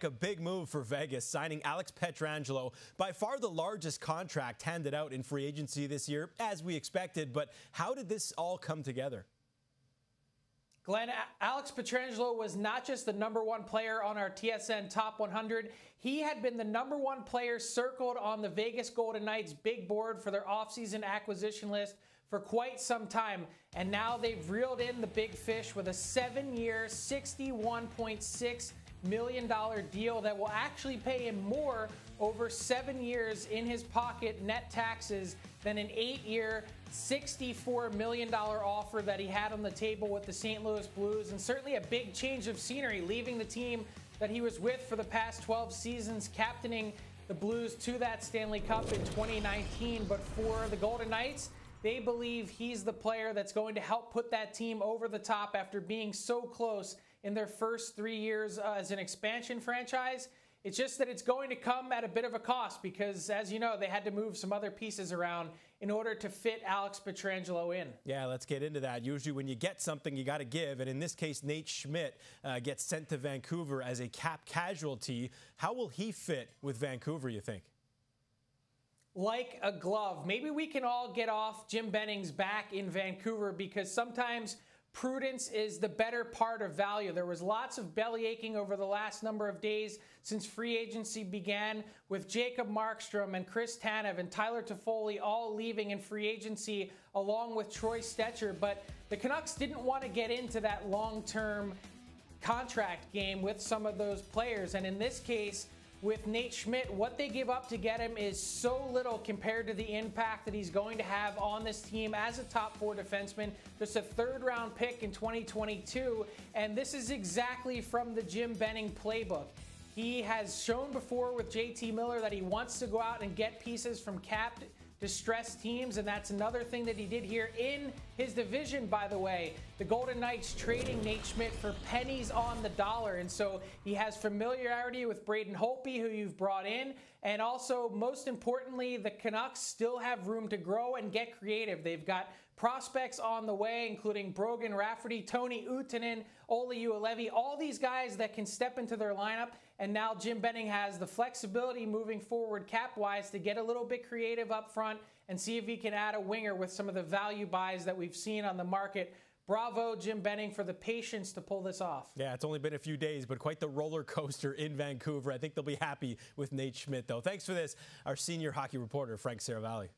A big move for Vegas, signing Alex Pietrangelo, by far the largest contract handed out in free agency this year, as we expected. But how did this all come together? Glenn, Alex Pietrangelo was not just the #1 player on our TSN Top 100. He had been the #1 player circled on the Vegas Golden Knights' big board for their offseason acquisition list for quite some time. And now they've reeled in the big fish with a 7-year, $61.6 million deal that will actually pay him more over 7 years in his pocket net taxes than an 8-year, $64 million offer that he had on the table with the St. Louis Blues. And certainly a big change of scenery, leaving the team that he was with for the past 12 seasons, captaining the Blues to that Stanley Cup in 2019. But for the Golden Knights, they believe he's the player that's going to help put that team over the top after being so close in their first 3 years as an expansion franchise. It's just that it's going to come at a bit of a cost because, as you know, they had to move some other pieces around in order to fit Alex Pietrangelo in. Yeah, let's get into that. Usually when you get something, you got to give. And in this case, Nate Schmidt gets sent to Vancouver as a cap casualty. How will he fit with Vancouver, you think? Like a glove. Maybe we can all get off Jim Benning's back in Vancouver because sometimes prudence is the better part of value. There was lots of belly aching over the last number of days since free agency began, with Jacob Markstrom and Chris Tanev and Tyler Toffoli all leaving in free agency along with Troy Stecher. But the Canucks didn't want to get into that long-term contract game with some of those players. And in this case, with Nate Schmidt, what they give up to get him is so little compared to the impact that he's going to have on this team as a top 4 defenseman. Just a 3rd-round pick in 2022, and this is exactly from the Jim Benning playbook. He has shown before with JT Miller that he wants to go out and get pieces from cap distressed teams, and that's another thing that he did here in his division, by the way. The Golden Knights trading Nate Schmidt for pennies on the dollar, and so he has familiarity with Braden Holtby, who you've brought in, and also, most importantly, the Canucks still have room to grow and get creative. They've got prospects on the way, including Brogan Rafferty, Toni Uutinen, Olli Juolevi, all these guys that can step into their lineup. And now Jim Benning has the flexibility moving forward cap-wise to get a little bit creative up front and see if he can add a winger with some of the value buys that we've seen on the market. Bravo, Jim Benning, for the patience to pull this off. Yeah, it's only been a few days, but quite the roller coaster in Vancouver. I think they'll be happy with Nate Schmidt, though. Thanks for this, our senior hockey reporter, Frank Seravalli.